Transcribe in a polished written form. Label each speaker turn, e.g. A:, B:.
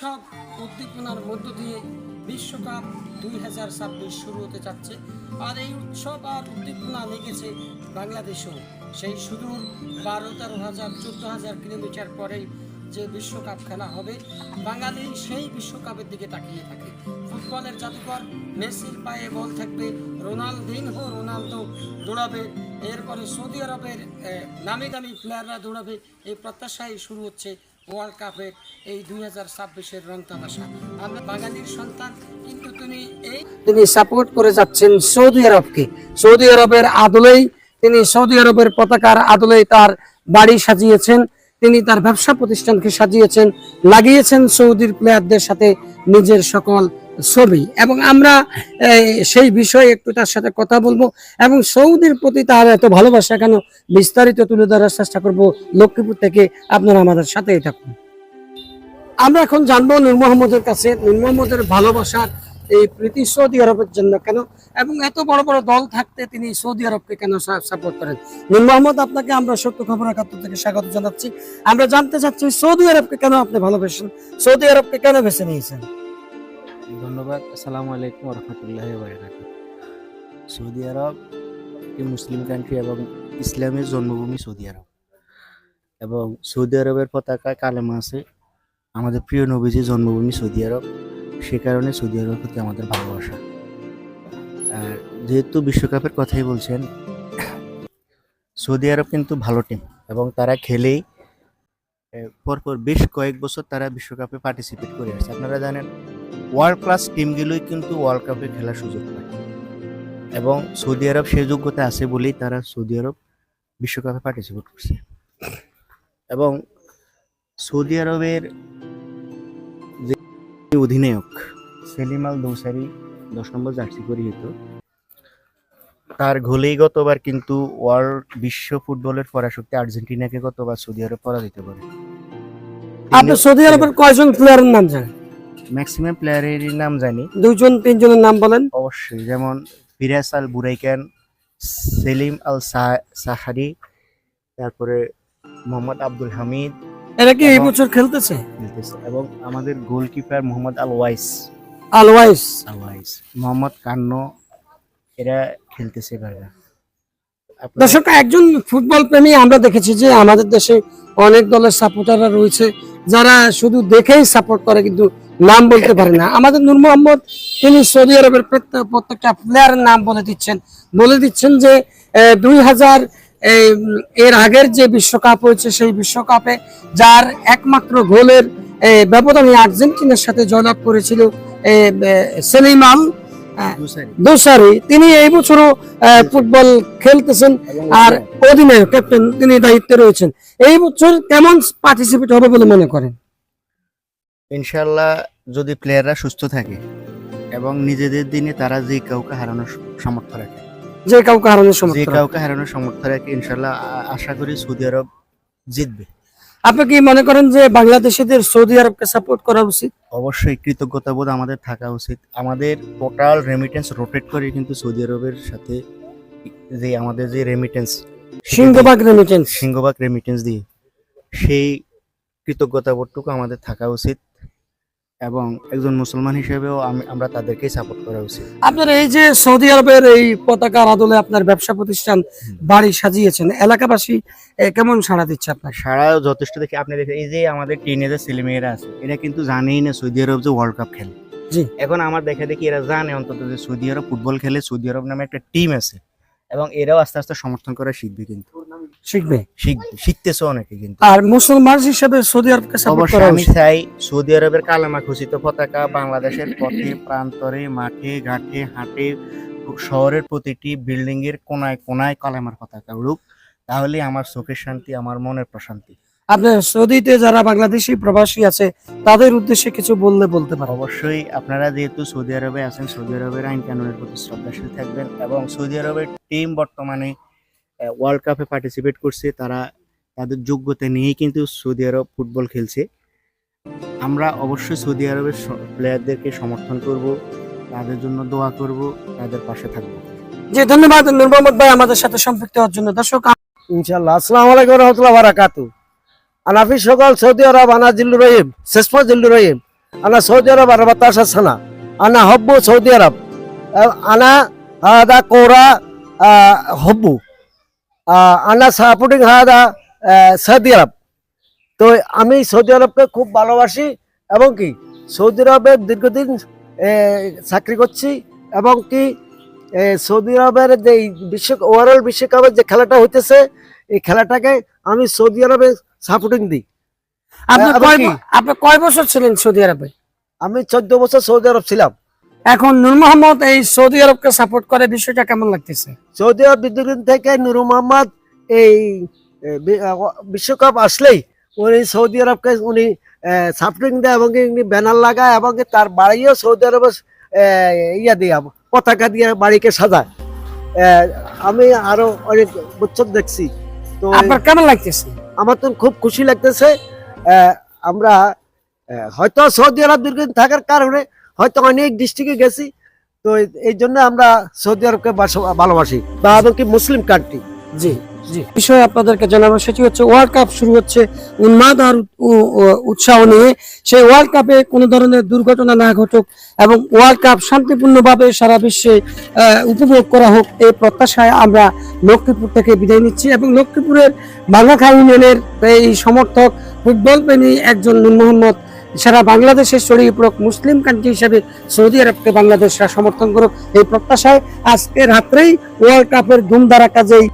A: উৎসব উদ্দীপনার মধ্য দিয়ে বিশ্বকাপ 2026 শুরু হতে যাচ্ছে। আর এই উৎসব আর উদ্দীপনা লেগেছে বাংলাদেশেও। সেই সুদূর 12-13,000 14,000 কিলোমিটার পরেই যে বিশ্বকাপ খেলা হবে, বাঙালি সেই বিশ্বকাপের দিকে তাকিয়ে থাকে। ফুটবলের জাদুকর মেসির পায়ে বল থাকবে, রোনালদো দৌড়াবে, এরপরে সৌদি আরবের নামি দামি প্লেয়াররা দৌড়াবে। এই প্রত্যাশায় শুরু হচ্ছে ওয়ার্ল্ড কাপের এই 2026-এর রং তামাশা। আমরা বাঙালির সন্তান, কিন্তু তিনি সাপোর্ট করে যাচ্ছেন সৌদি আরবকে। সৌদি আরবের আদলেই তিনি সৌদি আরবের পতাকার আদলেই তার বাড়ি সাজিয়েছেন, তিনি তার ব্যবসা প্রতিষ্ঠানকে সাজিয়েছেন, লাগিয়েছেন সৌদির প্লেয়ারদের সাথে নিজের সকল ছবি। এবং আমরা সেই বিষয়ে একটু তার সাথে কথা বলবো এবং সৌদির প্রতি তার এত ভালোবাসা কেন বিস্তারিত তুলে ধরার চেষ্টা করব লক্ষ্মীপুর থেকে। আপনারা আমাদের সাথেই থাকুন। আমরা এখন জানবো নূর মোহাম্মদের কাছে, নূর মোহাম্মদের ভালোবাসার এই প্রীতি সৌদি আরবের জন্য কেন, এবং এত বড় বড় দল থাকতে তিনি সৌদি আরবকে কেন সাপোর্ট করেন। নূর মোহাম্মদ, আপনাকে আমরা সত্য খবর 71 থেকে স্বাগত জানাচ্ছি। আমরা জানতে চাচ্ছি সৌদি আরবকে কেন আপনি ভালোবাসেন, সৌদি আরবকে কেন বেছে নিয়েছেন?
B: ধন্যবাদ। আসসালামু আলাইকুম ওয়া রাহমাতুল্লাহি ওয়া বারাকাতুহু। সৌদি আরব একটি মুসলিম কান্ট্রি এবং ইসলামের জন্মভূমি সৌদি আরব, এবং সৌদি আরবের পতাকায় কালেমা আছে আমাদের প্রিয় নবীজির জন্মভূমি সৌদি আরব। সে কারণে সৌদি আরবের প্রতি আমাদের ভালোবাসা। আর যেহেতু বিশ্বকাপের কথাই বলছেন, সৌদি আরব কিন্তু ভালো টিম এবং তারা খেলেই পরপর বেশ কয়েক বছর তারা বিশ্বকাপে পার্টিসিপেট করে আসছে। আপনারা জানেন ওয়ার্ল্ড ক্লাস টিমগুলোই কিন্তু ওয়ার্ল্ড কাপে খেলার সুযোগ পায়, এবং সৌদি আরব সেই যোগ্যতা আছে বলেই তারা সৌদি আরব বিশ্বকাপে পার্টিসিপেট করছে। এবং সৌদি আরবের যে অধিনায়ক সেলিম আল দৌসারি 10 নম্বর জার্সি পরিহিত, তার গোলেই গতবার কিন্তু বিশ্ব ফুটবলের পরাশক্তি আর্জেন্টিনাকে গতবার সৌদি আরব পরাজিত করে।
A: আপনি সৌদি আরবের কয়জন প্লেয়ারের নাম জানেন?
B: ম্যাক্সিমাম প্লেয়ারের নাম জানি,
A: 2-3 জনের নাম বলেন।
B: অবশ্যই, যেমন ফিরাস আল বুরাইকান, সেলিম আল সাহারি, তারপরে মোহাম্মদ আব্দুল হামিদ।
A: এরা কি এই বছর খেলতেছে?
B: এবং আমাদের গোলকিপার মোহাম্মদ আল ওয়াইস, মোহাম্মদ কান্নো, এরা খেলতেছে এবার।
A: দর্শক, একজন ফুটবল প্রেমী আমরা দেখেছি যে আমাদের দেশে অনেক দলের সাপোর্টাররা রয়েছে যারা শুধু দেখেই সাপোর্ট করে কিন্তু নাম বলতে পারে না। আমাদের নূর মোহাম্মদ তিনি সৌদি আরবের প্রত্যেকটা প্লেয়ারের নাম বলে দিচ্ছেন যে 2000 এর আগের যে বিশ্বকাপ হয়েছে সেই বিশ্বকাপে যার একমাত্র গোলের ব্যবধানে আর্জেন্টিনার সাথে জয়লাভ করেছিল সেলিম আল দোসারি, তিনি এই বছরও ফুটবল খেলতেছেন আর অধিনায়ক ক্যাপ্টেন তিনি দায়িত্বে রয়েছেন। এই বছর কেমন পার্টিসিপেট হবে বলে মনে করেন?
B: ইনশাআল্লাহ, যদি প্লেয়াররা সুস্থ থাকে এবং নিজেদের দিনে তারা যে কাউকে হারানোর সামর্থ্য রাখে, ইনশাআল্লাহ আশা করি সৌদি আরব জিতবে।
A: আপনি কি মনে করেন যে বাংলাদেশিদের সৌদি আরবকে সাপোর্ট করা উচিত?
B: অবশ্যই, কৃতজ্ঞতাবোধ আমাদের থাকা উচিত। আমাদের টোটাল রেমিটেন্স রোটেট করে কিন্তু সৌদি আরবের সাথে যে আমাদের যে রেমিটেন্স সিংহভাগ রেমিটেন্স দিয়ে, সেই কৃতজ্ঞতাবোধটুকু আমাদের থাকা উচিত, এবং একজন মুসলমান হিসেবেও আমরা তাদেরকেই সাপোর্ট করা উচিত।
A: আপনার এই যে সৌদি আরবের এই পতাকার আদলে আপনার ব্যবসা প্রতিষ্ঠান বাড়ি সাজিয়েছেন, এলাকাবাসী কেমন সাড়া দিচ্ছে? আপনার
B: সাড়া যথেষ্ট দেখে আপনি দেখেন, এই যে আমাদের টিনেজার ছেলেমেয়েরা আছে, এরা কিন্তু জানেই না সৌদি আরব যে ওয়ার্ল্ড কাপ খেলে। এখন আমার দেখি এরা জানে অন্তত যে সৌদি আরব ফুটবল খেলে, সৌদি আরব নামে একটা টিম আছে, এবং এরাও আস্তে আস্তে সমর্থন করা শিখবে, কিন্তু শিখতেছে অনেকে। কিন্তু
A: আর মুসলমান হিসেবে সৌদি আরবকে সাপোর্ট করা
B: আমি চাই সৌদি আরবের কালেমা খচিত পতাকা বাংলাদেশের পথে প্রান্তরে, মাঠে ঘাটে, হাটে, শহরের প্রতিটি বিল্ডিং এর কোনায় কোনায় কালেমার পতাকা উড়ুক। তাহলে আমার চোখের শান্তি, আমার মনের প্রশান্তি।
A: আপনার সৌদিতে যারা বাংলাদেশি প্রবাসী আছে তাদের উদ্দেশ্যে কিছু বলতে পারেন?
B: অবশ্যই, আপনারা যেহেতু সৌদি আরবে আছেন, সৌদি আরবের আইন কানুনের প্রতি শ্রদ্ধাশীল থাকবেন, এবং সৌদি আরবের টিম বর্তমানে ওয়ার্ল্ড কাপে পার্টিসিপেট করছে, তারা তাদের যোগ্যতা নিয়েই কিন্তু সৌদি আরব ফুটবল খেলছে। আমরা অবশ্যই সৌদি আরবের প্লেয়ারদেরকে সমর্থন করব, তাদের জন্য দোয়া করব, তাদের পাশে থাকবো।
A: জি, ধন্যবাদ নূর মোহাম্মদ ভাই আমাদের সাথে সম্পৃক্ত হওয়ার জন্য। দর্শক,
C: ইনশাআল্লাহ, আসসালামু আলাইকুম ওয়া রাহমাতুল্লাহি ওয়া বারাকাতুহু। আনাফি সকল সৌদি আরব, আনা জিল্লুর রহিম, শেষপা জিল্লুর রহিম। أنا سعودي عرب 14 سنة. أنا حب سعودي عرب. أنا هذا كورة حب. أنا সাপোর্টিং هذا সৌদি আরব। তো আমি সৌদি আরবকে খুব ভালোবাসি এবং কি সৌদি আরবে দীর্ঘদিন চাকরি করছি এবং কি সৌদি আরবের যে ওভারঅল বিশ্বকাপের যে খেলাটা হইতেছে এই খেলাটাকে আমি সৌদি আরবে সাপোর্টিং দিই।
A: আপনি কয় বছর ছিলেন সৌদি আরবে?
C: আমি 14 বছর সৌদি আরব ছিলাম।
A: এখন নূর মোহাম্মদ এই সৌদি আরবকে সাপোর্ট করে, বিষয়টা কেমন লাগতেছে?
C: সৌদি আরব দীর্ঘদিন থেকে নূর মোহাম্মদ এই বিশ্বকাপ আসলেই উনি সৌদি আরবকে উনি সাপোর্টিং দেয় এবং উনি ব্যানার লাগায় এবং তার বাড়িও সৌদি আরবের ইয়া দিয়ে পতাকা দিয়ে বাড়িকে সাজায়। আমি আরো অনেক বছর দেখছি। তো
A: আপনার কেমন লাগতেছে?
C: আমার তো খুব খুশি লাগতেছে। আমরা হয়তো সৌদি আরব দীর্ঘদিন থাকার কারণে হয়তো অনেক ডিস্ট্রিক্টে গেছি, তো এই জন্য আমরা সৌদি আরবকে ভালোবাসি বা এমনকি মুসলিম কান্ট্রি।
A: জি জি, বিষয় আপনাদেরকে জানাবো সেটি হচ্ছে ওয়ার্ল্ড কাপ শুরু হচ্ছে উন্মাদ আর উৎসাহ নিয়ে। সেই ওয়ার্ল্ড কাপে কোনো ধরনের দুর্ঘটনা না ঘটুক এবং ওয়ার্ল্ড কাপ শান্তিপূর্ণভাবে সারা বিশ্বে উপভোগ করা হোক, এই প্রত্যাশায় আমরা লক্ষ্মীপুর থেকে বিদায় নিচ্ছি। এবং লক্ষ্মীপুরের বাঙ্গাখাই ইউনিয়নের এই সমর্থক ফুটবল প্রেমী একজন নূর মোহাম্মদ সারা বাংলাদেশে ছড়িয়ে পড়ুক, মুসলিম কান্ট্রি হিসেবে সৌদি আরবকে বাংলাদেশরা সমর্থন করুক, এই প্রত্যাশায় আজকের রাত্রেই ওয়ার্ল্ড কাপের ধুমধারাক্কা যেই